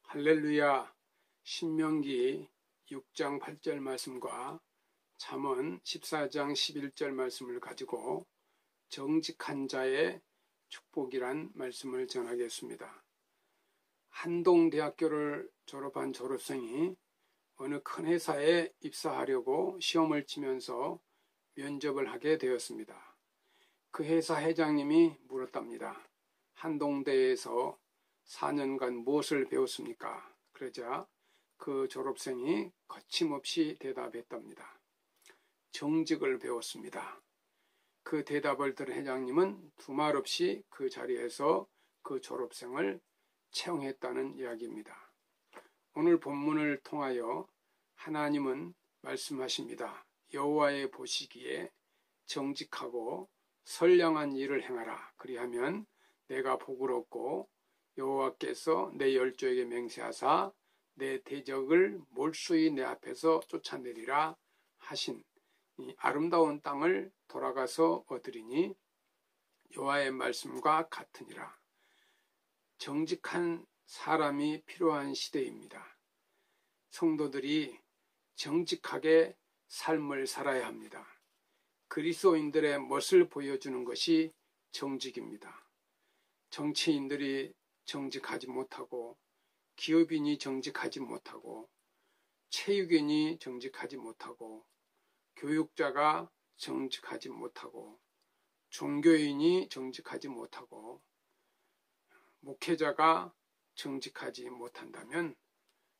할렐루야. 신명기 6장 8절 말씀과 잠언 14장 11절 말씀을 가지고 정직한 자의 축복이란 말씀을 전하겠습니다. 한동대학교를 졸업한 졸업생이 어느 큰 회사에 입사하려고 시험을 치면서 면접을 하게 되었습니다. 그 회사 회장님이 물었답니다. 한동대에서 4년간 무엇을 배웠습니까? 그러자 그 졸업생이 거침없이 대답했답니다. 정직을 배웠습니다. 그 대답을 들은 회장님은 두말 없이 그 자리에서 그 졸업생을 채용했다는 이야기입니다. 오늘 본문을 통하여 하나님은 말씀하십니다. 여호와의 보시기에 정직하고 선량한 일을 행하라. 그리하면 내가 복을 얻고 여호와께서 내 열조에게 맹세하사 내 대적을 몰수히 내 앞에서 쫓아내리라 하신 이 아름다운 땅을 돌아가서 얻으리니 여호와의 말씀과 같으니라. 정직한 사람이 필요한 시대입니다. 성도들이 정직하게 삶을 살아야 합니다. 그리스도인들의 멋을 보여주는 것이 정직입니다. 정치인들이 정직하지 못하고, 기업인이 정직하지 못하고, 체육인이 정직하지 못하고, 교육자가 정직하지 못하고, 종교인이 정직하지 못하고, 목회자가 정직하지 못한다면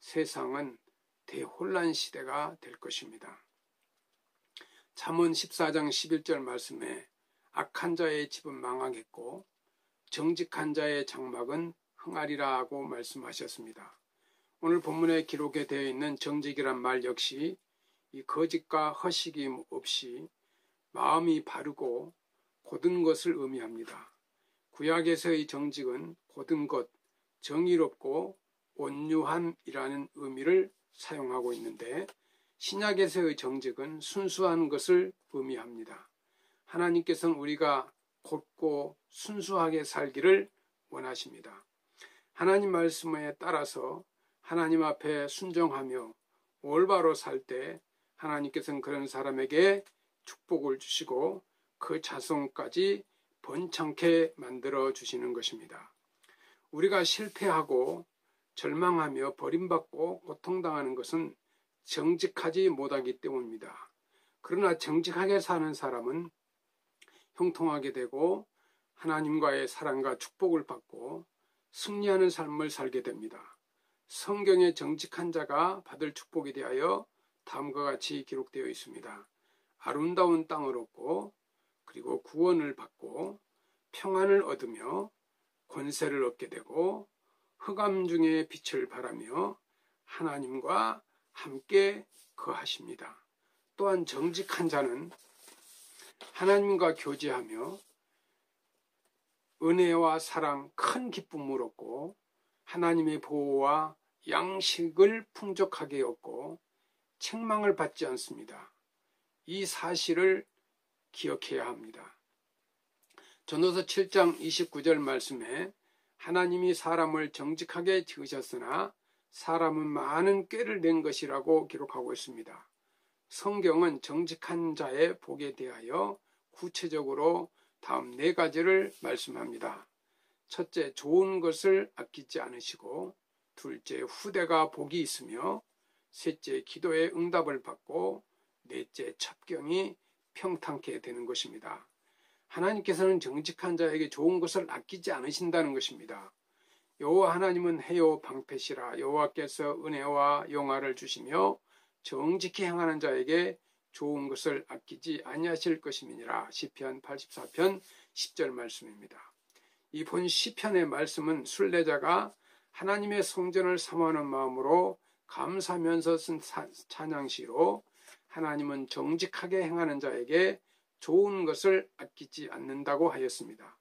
세상은 대혼란 시대가 될 것입니다. 잠언 14장 11절 말씀에 악한 자의 집은 망하겠고 정직한 자의 장막은 흥하리라 하고 말씀하셨습니다. 오늘 본문에 기록에 되어 있는 정직이란 말 역시 이 거짓과 허식임 없이 마음이 바르고 곧은 것을 의미합니다. 구약에서의 정직은 곧은 것, 정의롭고 온유함이라는 의미를 사용하고 있는데 신약에서의 정직은 순수한 것을 의미합니다. 하나님께서는 우리가 곧고 순수하게 살기를 원하십니다. 하나님 말씀에 따라서 하나님 앞에 순종하며 올바로 살 때 하나님께서는 그런 사람에게 축복을 주시고 그 자손까지 번창케 만들어 주시는 것입니다. 우리가 실패하고 절망하며 버림받고 고통당하는 것은 정직하지 못하기 때문입니다. 그러나 정직하게 사는 사람은 형통하게 되고 하나님과의 사랑과 축복을 받고 승리하는 삶을 살게 됩니다. 성경에 정직한 자가 받을 축복에 대하여 다음과 같이 기록되어 있습니다. 아름다운 땅을 얻고 그리고 구원을 받고 평안을 얻으며 권세를 얻게 되고 흑암 중에 빛을 발하며 하나님과 함께 거하십니다. 또한 정직한 자는 하나님과 교제하며 은혜와 사랑, 큰 기쁨을 얻고 하나님의 보호와 양식을 풍족하게 얻고 책망을 받지 않습니다. 이 사실을 기억해야 합니다. 전도서 7장 29절 말씀에 하나님이 사람을 정직하게 지으셨으나 사람은 많은 꾀를 낸 것이라고 기록하고 있습니다. 성경은 정직한 자의 복에 대하여 구체적으로 다음 4가지를 말씀합니다. 첫째, 좋은 것을 아끼지 않으시고, 둘째, 후대가 복이 있으며, 셋째, 기도의 응답을 받고, 넷째, 첩경이 평탄케 되는 것입니다. 하나님께서는 정직한 자에게 좋은 것을 아끼지 않으신다는 것입니다. 여호와 하나님은 해요 방패시라. 여호와께서 은혜와 영화를 주시며 정직히 행하는 자에게 좋은 것을 아끼지 아니하실 것임이니라. 시편 84편 10절 말씀입니다. 이번 시편의 말씀은 순례자가 하나님의 성전을 사모하는 마음으로 감사하면서 쓴 찬양시로 하나님은 정직하게 행하는 자에게 좋은 것을 아끼지 않는다고 하였습니다.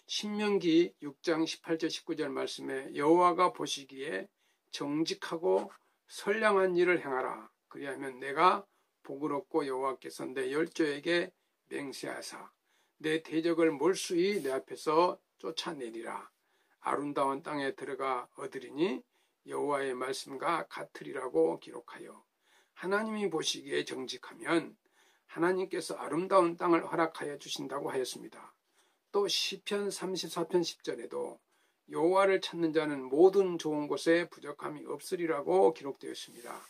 신명기 6장 18절 19절 말씀에 여호와가 보시기에 정직하고 선량한 일을 행하라. 그리하면 내가 복을 얻고 여호와께서 내 열조에게 맹세하사 내 대적을 몰수히 내 앞에서 쫓아내리라. 아름다운 땅에 들어가 얻으리니 여호와의 말씀과 같으리라고 기록하여 하나님이 보시기에 정직하면 하나님께서 아름다운 땅을 허락하여 주신다고 하였습니다. 또 시편 34편 10절에도 여호와를 찾는 자는 모든 좋은 곳에 부족함이 없으리라고 기록되어 있습니다.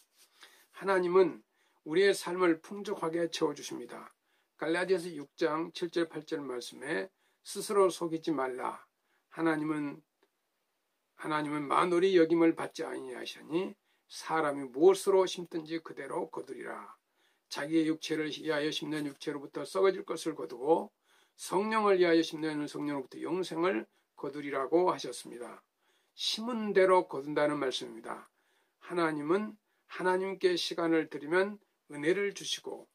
하나님은 우리의 삶을 풍족하게 채워주십니다. 갈라디아서 6장 7절 8절 말씀에 스스로 속이지 말라. 하나님은 만홀이 여김을 받지 아니하시니 사람이 무엇으로 심든지 그대로 거두리라. 자기의 육체를 위하여 심는 육체로부터 썩어질 것을 거두고 성령을 위하여 심는 성령으로부터 영생을 거두리라고 하셨습니다. 심은 대로 거둔다는 말씀입니다. 하나님은 하나님께 시간을 드리면 은혜를 주시고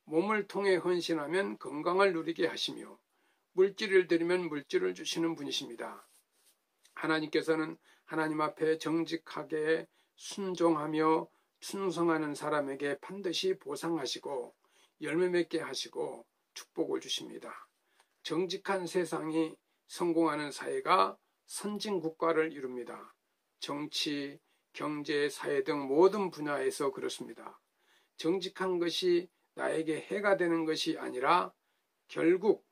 몸을 통해 헌신하면 건강을 누리게 하시며 물질을 드리면 물질을 주시는 분이십니다. 하나님께서는 하나님 앞에 정직하게 순종하며 충성하는 사람에게 반드시 보상하시고 열매 맺게 하시고 축복을 주십니다. 정직한 세상이 성공하는 사회가 선진 국가를 이룹니다. 정치, 경제, 사회 등 모든 분야에서 그렇습니다. 정직한 것이 나에게 해가 되는 것이 아니라 결국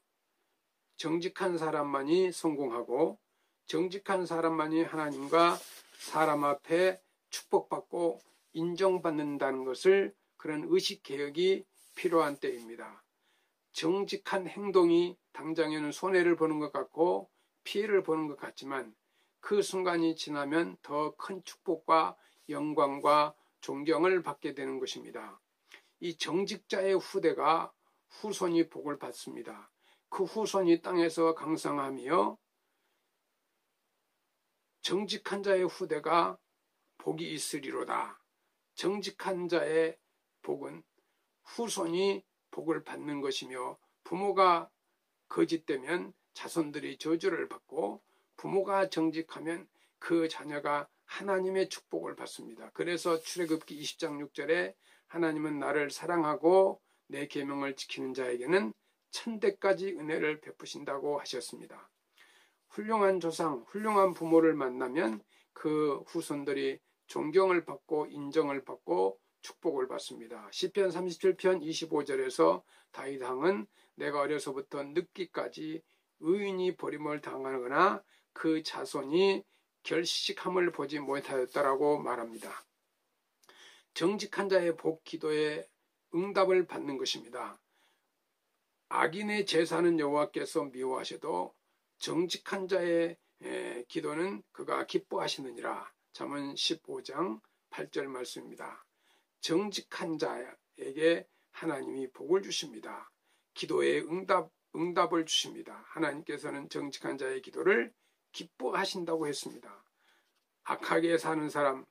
정직한 사람만이 성공하고 정직한 사람만이 하나님과 사람 앞에 축복받고 인정받는다는 것을 그런 의식개혁이 필요한 때입니다. 정직한 행동이 당장에는 손해를 보는 것 같고 피해를 보는 것 같지만 그 순간이 지나면 더 큰 축복과 영광과 존경을 받게 되는 것입니다. 이 정직자의 후대가 후손이 복을 받습니다. 그 후손이 땅에서 강성하며 정직한 자의 후대가 복이 있으리로다. 정직한 자의 복은 후손이 복을 받는 것이며 부모가 거짓되면 자손들이 저주를 받고 부모가 정직하면 그 자녀가 하나님의 축복을 받습니다. 그래서 출애굽기 20장 6절에 하나님은 나를 사랑하고 내 계명을 지키는 자에게는 천대까지 은혜를 베푸신다고 하셨습니다. 훌륭한 조상, 훌륭한 부모를 만나면 그 후손들이 존경을 받고 인정을 받고 축복을 받습니다. 시편 37편 25절에서 다윗 왕은 내가 어려서부터 늙기까지 의인이 버림을 당하거나 그 자손이 결식함을 보지 못하였다라고 말합니다. 정직한 자의 복 기도에 응답을 받는 것입니다. 악인의 제사는 여호와께서 미워하셔도 정직한 자의 기도는 그가 기뻐하시느니라. 잠언 15장 8절 말씀입니다. 정직한 자에게 하나님이 복을 주십니다. 기도에 응답을 주십니다. 하나님께서는 정직한 자의 기도를 기뻐하신다고 했습니다. 악하게 사는 사람,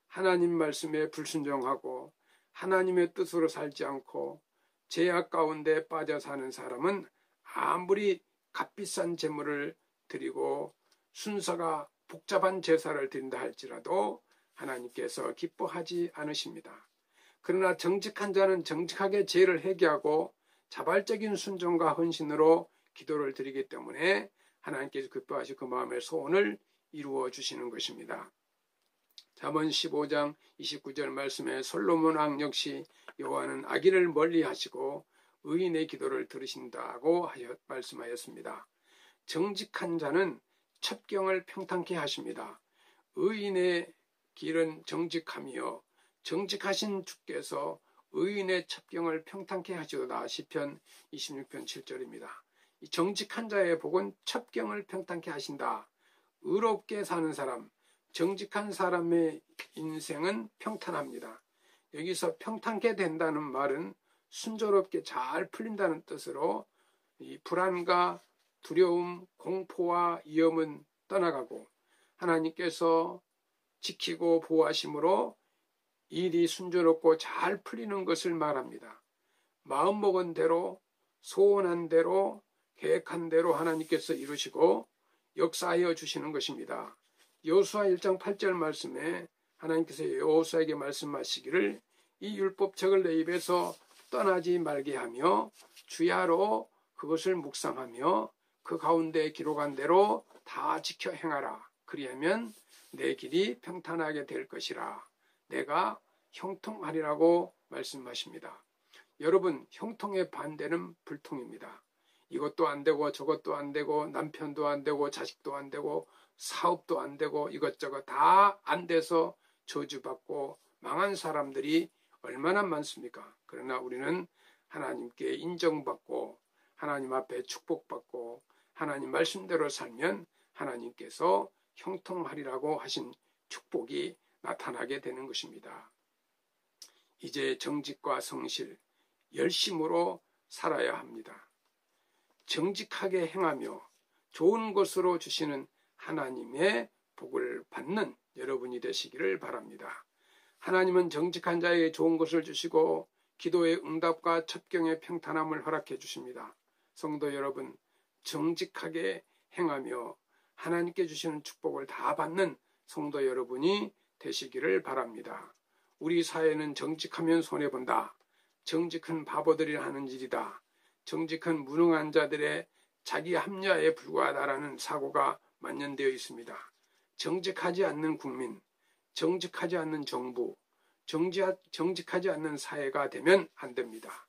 하나님 말씀에 불순종하고 하나님의 뜻으로 살지 않고 죄악 가운데 빠져 사는 사람은 아무리 값비싼 제물을 드리고 순서가 복잡한 제사를 드린다 할지라도 하나님께서 기뻐하지 않으십니다. 그러나 정직한 자는 정직하게 죄를 회개하고 자발적인 순종과 헌신으로 기도를 드리기 때문에 하나님께서 기뻐하시고 그 마음의 소원을 이루어 주시는 것입니다. 잠언 15장 29절 말씀에 솔로몬 왕 역시 여호와는 악인을 멀리 하시고 의인의 기도를 들으신다고 말씀하였습니다. 정직한 자는 첩경을 평탄케 하십니다. 의인의 길은 정직하며 정직하신 주께서 의인의 첩경을 평탄케 하시도다. 시편 26편 7절입니다. 이 정직한 자의 복은 첩경을 평탄케 하신다. 의롭게 사는 사람, 정직한 사람의 인생은 평탄합니다. 여기서 평탄케 된다는 말은 순조롭게 잘 풀린다는 뜻으로 이 불안과 두려움, 공포와 위험은 떠나가고 하나님께서 지키고 보호하심으로 일이 순조롭고 잘 풀리는 것을 말합니다. 마음먹은 대로, 소원한 대로, 계획한 대로 하나님께서 이루시고 역사하여 주시는 것입니다. 여호수아 1장 8절 말씀에 하나님께서 여호수아에게 말씀하시기를 이 율법책을 내 입에서 떠나지 말게 하며 주야로 그것을 묵상하며 그 가운데 기록한 대로 다 지켜 행하라. 그리하면 내 길이 평탄하게 될 것이라. 내가 형통하리라고 말씀하십니다. 여러분, 형통의 반대는 불통입니다. 이것도 안 되고 저것도 안 되고 남편도 안 되고 자식도 안 되고 사업도 안 되고 이것저것 다 안 돼서 저주받고 망한 사람들이 얼마나 많습니까? 그러나 우리는 하나님께 인정받고 하나님 앞에 축복받고 하나님 말씀대로 살면 하나님께서 형통하리라고 하신 축복이 나타나게 되는 것입니다. 이제 정직과 성실, 열심으로 살아야 합니다. 정직하게 행하며 좋은 것으로 주시는 하나님의 복을 받는 여러분이 되시기를 바랍니다. 하나님은 정직한 자에게 좋은 것을 주시고 기도의 응답과 첩경의 평탄함을 허락해 주십니다. 성도 여러분, 정직하게 행하며 하나님께 주시는 축복을 다 받는 성도 여러분이 되시기를 바랍니다. 우리 사회는 정직하면 손해본다. 정직한 바보들이 하는 일이다. 정직한 무능한 자들의 자기 합리화에 불과하다라는 사고가 만연되어 있습니다. 정직하지 않는 국민, 정직하지 않는 정부, 정직하지 않는 사회가 되면 안 됩니다.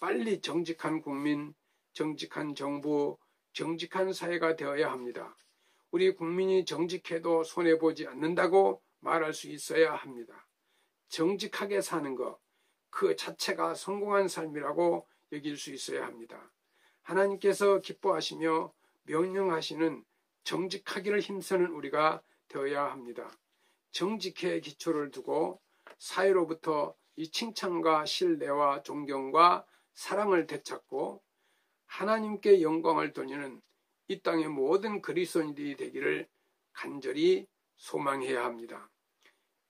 빨리 정직한 국민, 정직한 정부, 정직한 사회가 되어야 합니다. 우리 국민이 정직해도 손해보지 않는다고 말할 수 있어야 합니다. 정직하게 사는 것, 그 자체가 성공한 삶이라고 여길 수 있어야 합니다. 하나님께서 기뻐하시며 명령하시는 정직하기를 힘쓰는 우리가 되어야 합니다. 정직에 기초를 두고 사회로부터 이 칭찬과 신뢰와 존경과 사랑을 되찾고 하나님께 영광을 돌리는 이 땅의 모든 그리스도인들이 되기를 간절히 소망해야 합니다.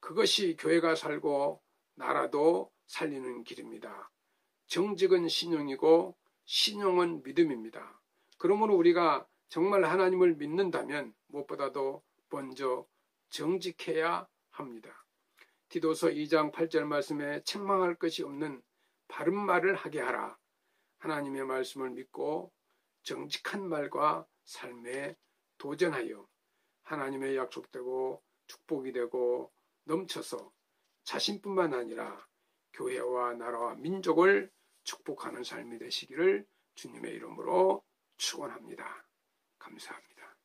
그것이 교회가 살고 나라도 살리는 길입니다. 정직은 신용이고 신용은 믿음입니다. 그러므로 우리가 정말 하나님을 믿는다면 무엇보다도 먼저 정직해야 합니다. 디도서 2장 8절 말씀에 책망할 것이 없는 바른 말을 하게 하라. 하나님의 말씀을 믿고 정직한 말과 삶에 도전하여 하나님의 약속되고 축복이 되고 넘쳐서 자신뿐만 아니라 교회와 나라와 민족을 축복하는 삶이 되시기를 주님의 이름으로 축원합니다. 감사합니다.